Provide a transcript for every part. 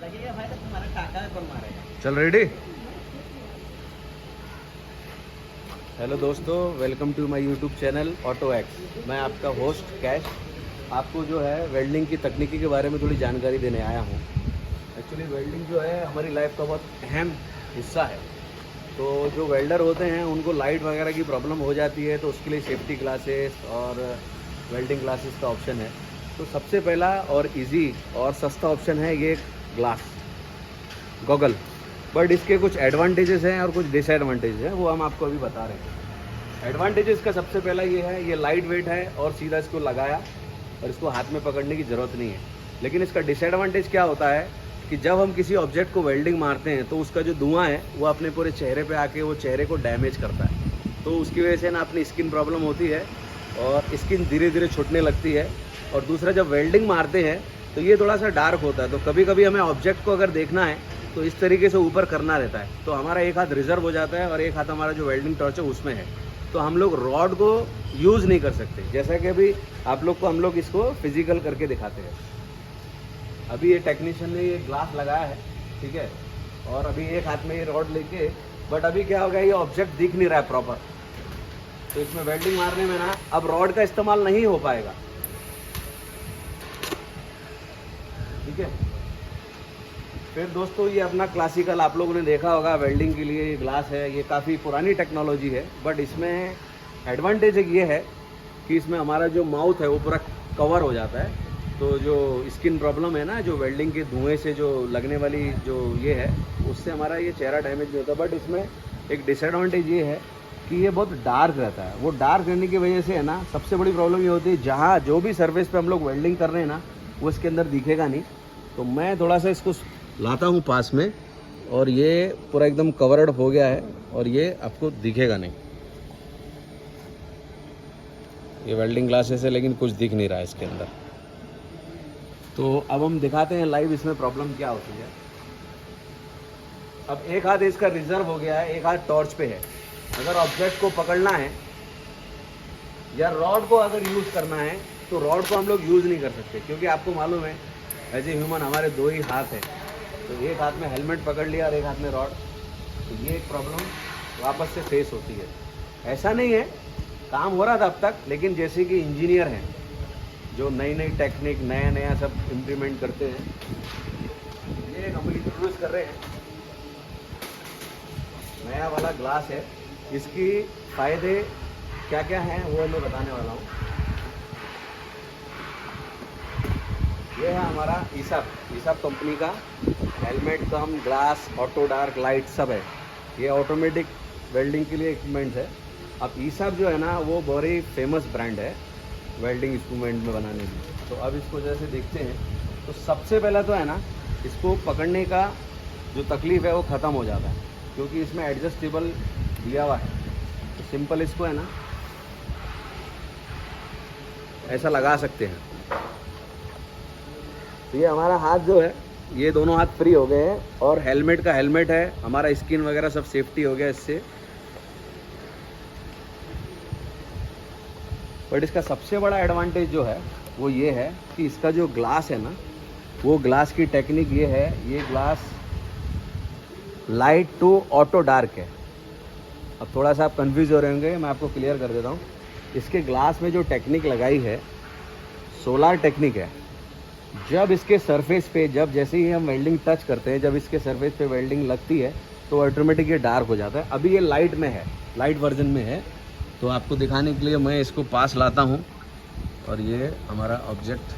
लगेगा भाई तो तुम्हारा काका कौन मारेगा। चल रेडी। हेलो दोस्तों, welcome to my YouTube channel auto X. मैं आपका होस्ट कैश आपको जो है वेल्डिंग की तकनीकी के बारे में थोड़ी जानकारी देने आया हूँ। एक्चुअली वेल्डिंग जो है हमारी लाइफ का बहुत अहम हिस्सा है। तो जो वेल्डर होते हैं उनको लाइट वगैरह की प्रॉब्लम हो जाती है, तो उसके लिए सेफ्टी क्लासेस और वेल्डिंग क्लासेस का ऑप्शन है। तो सबसे पहला और इजी और सस्ता ऑप्शन है ये ग्लास गॉगल। बट इसके कुछ एडवांटेजेस हैं और कुछ डिसएडवांटेजेस हैं, वो हम आपको अभी बता रहे हैं। एडवांटेजेस का सबसे पहला ये है, ये लाइट वेट है और सीधा इसको लगाया और इसको हाथ में पकड़ने की ज़रूरत नहीं है। लेकिन इसका डिसएडवांटेज क्या होता है कि जब हम किसी ऑब्जेक्ट को वेल्डिंग मारते हैं तो उसका जो धुआं है वो अपने पूरे चेहरे पे आके वो चेहरे को डैमेज करता है। तो उसकी वजह से ना अपनी स्किन प्रॉब्लम होती है और स्किन धीरे धीरे छूटने लगती है। और दूसरा, जब वेल्डिंग मारते हैं तो ये थोड़ा सा डार्क होता है, तो कभी कभी हमें ऑब्जेक्ट को अगर देखना है तो इस तरीके से ऊपर करना रहता है, तो हमारा एक हाथ रिजर्व हो जाता है और एक हाथ हमारा जो वेल्डिंग टॉर्च है उसमें है, तो हम लोग रॉड को यूज़ नहीं कर सकते। जैसा कि अभी आप लोग को हम लोग इसको फिजिकल करके दिखाते हैं। अभी ये टेक्नीशियन ने ये ग्लास लगाया है, ठीक है, और अभी एक हाथ में ये रॉड लेके, बट अभी क्या हो गया, ये ऑब्जेक्ट दिख नहीं रहा है प्रॉपर, तो इसमें वेल्डिंग मारने में ना अब रॉड का इस्तेमाल नहीं हो पाएगा, ठीक है। फिर दोस्तों, ये अपना क्लासिकल आप लोगों ने देखा होगा वेल्डिंग के लिए ये ग्लास है, ये काफ़ी पुरानी टेक्नोलॉजी है। बट इसमें एडवांटेज एक ये है कि इसमें हमारा जो माउथ है वो पूरा कवर हो जाता है। तो जो स्किन प्रॉब्लम है ना, जो वेल्डिंग के धुएं से जो लगने वाली जो ये है, उससे हमारा ये चेहरा डैमेज नहीं होता। बट इसमें एक डिसएडवांटेज ये है कि ये बहुत डार्क रहता है। वो डार्क रहने की वजह से है ना, सबसे बड़ी प्रॉब्लम ये होती है, जहाँ जो भी सर्फेस पे हम लोग वेल्डिंग कर रहे हैं ना, वो इसके अंदर दिखेगा नहीं। तो मैं थोड़ा सा इसको लाता हूँ पास में, और ये पूरा एकदम कवर्ड हो गया है और ये आपको दिखेगा नहीं। ये वेल्डिंग ग्लासेस है लेकिन कुछ दिख नहीं रहा है इसके अंदर। तो अब हम दिखाते हैं लाइव इसमें प्रॉब्लम क्या होती है। अब एक हाथ इसका रिजर्व हो गया है, एक हाथ टॉर्च पे है। अगर ऑब्जेक्ट को पकड़ना है या रॉड को अगर यूज़ करना है तो रॉड को हम लोग यूज़ नहीं कर सकते, क्योंकि आपको मालूम है एज ए ह्यूमन हमारे दो ही हाथ है। तो एक हाथ में हेलमेट पकड़ लिया और एक हाथ में रॉड, तो ये एक प्रॉब्लम वापस से फेस होती है। ऐसा नहीं है, काम हो रहा था अब तक, लेकिन जैसे कि इंजीनियर हैं जो नई नई टेक्निक नया नया सब इम्प्लीमेंट करते हैं, ये हम इंट्रोड्यूस कर रहे हैं नया वाला ग्लास है। इसकी फ़ायदे क्या क्या हैं वो मैं बताने वाला हूँ। ये है हमारा ईसाब कंपनी का हेलमेट कम ग्लास ऑटो डार्क लाइट सब है। ये ऑटोमेटिक वेल्डिंग के लिए इक्विपमेंट्स है। अब ईसाब जो है ना वो बड़ी फेमस ब्रांड है वेल्डिंग इंस्ट्रूमेंट में बनाने में। तो अब इसको जैसे देखते हैं, तो सबसे पहला तो है ना, इसको पकड़ने का जो तकलीफ़ है वो ख़त्म हो जाता है, क्योंकि इसमें एडजस्टेबल दिया हुआ है। तो सिंपल इसको है ना ऐसा लगा सकते हैं। तो ये हमारा हाथ जो है, ये दोनों हाथ फ्री हो गए हैं और हेलमेट का हेलमेट है, हमारा स्किन वगैरह सब सेफ्टी हो गया इससे। बट इसका सबसे बड़ा एडवांटेज जो है वो ये है कि इसका जो ग्लास है ना, वो ग्लास की टेक्निक ये है, ये glass light to auto dark है। अब थोड़ा सा आप कंफ्यूज हो रहे होंगे, मैं आपको क्लियर कर देता हूँ। इसके ग्लास में जो टेक्निक लगाई है सोलार टेक्निक है। जब इसके सरफेस पे, जब जैसे ही हम वेल्डिंग टच करते हैं, जब इसके सरफेस पे वेल्डिंग लगती है तो ऑटोमेटिक ये डार्क हो जाता है। अभी ये लाइट में है, लाइट वर्जन में है। तो आपको दिखाने के लिए मैं इसको पास लाता हूँ और ये हमारा ऑब्जेक्ट,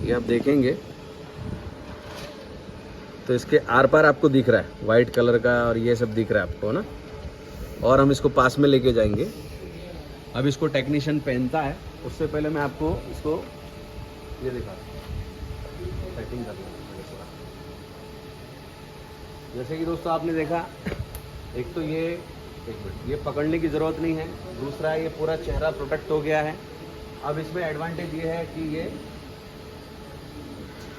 ये आप देखेंगे तो इसके आर पार आपको दिख रहा है वाइट कलर का, और ये सब दिख रहा है आपको ना। और हम इसको पास में लेके जाएंगे। अब इसको टेक्नीशियन पहनता है, उससे पहले मैं आपको इसको ये दिखा सेटिंग कर लूँ। जैसे कि दोस्तों आपने देखा, एक तो ये एक मिनट, ये पकड़ने की ज़रूरत नहीं है। दूसरा, ये पूरा चेहरा प्रोटेक्ट हो गया है। अब इसमें एडवांटेज ये है कि ये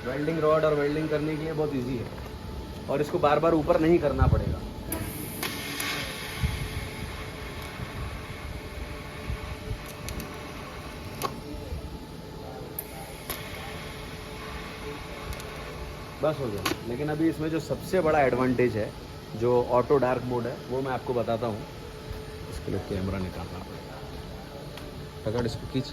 वेल्डिंग रॉड और वेल्डिंग करने के लिए बहुत इजी है और इसको बार बार ऊपर नहीं करना पड़ेगा। बस हो गया। लेकिन अभी इसमें जो सबसे बड़ा एडवांटेज है, जो ऑटो डार्क मोड है, वो मैं आपको बताता हूँ। इसके लिए कैमरा निकालना पड़ेगा। पकड़ इसको, खींच।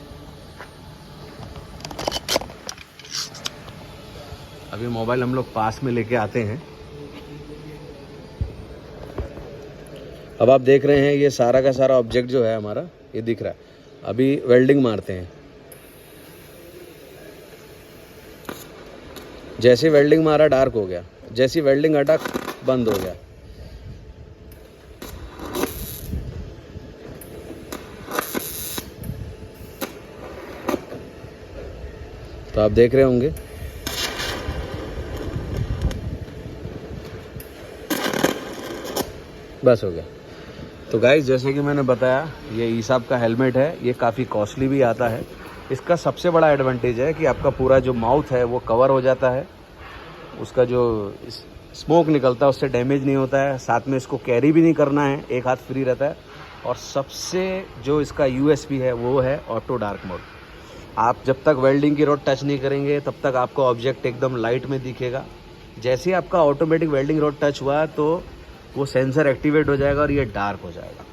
अभी मोबाइल हम लोग पास में लेके आते हैं। अब आप देख रहे हैं ये सारा का सारा ऑब्जेक्ट जो है हमारा, ये दिख रहा है। अभी वेल्डिंग मारते हैं। जैसे वेल्डिंग मारा डार्क हो गया, जैसी वेल्डिंग हटा बंद हो गया। तो आप देख रहे होंगे बस हो गया। तो गाइस, जैसे कि मैंने बताया, ये ईसाब का हेलमेट है। ये काफ़ी कॉस्टली भी आता है। इसका सबसे बड़ा एडवांटेज है कि आपका पूरा जो माउथ है वो कवर हो जाता है। उसका जो स्मोक निकलता है उससे डैमेज नहीं होता है। साथ में इसको कैरी भी नहीं करना है, एक हाथ फ्री रहता है। और सबसे जो इसका यूएसपी है वो है ऑटो डार्क मोड। आप जब तक वेल्डिंग की रॉड टच नहीं करेंगे तब तक आपका ऑब्जेक्ट एकदम लाइट में दिखेगा। जैसे ही आपका ऑटोमेटिक वेल्डिंग रॉड टच हुआ तो वो सेंसर एक्टिवेट हो जाएगा और ये डार्क हो जाएगा।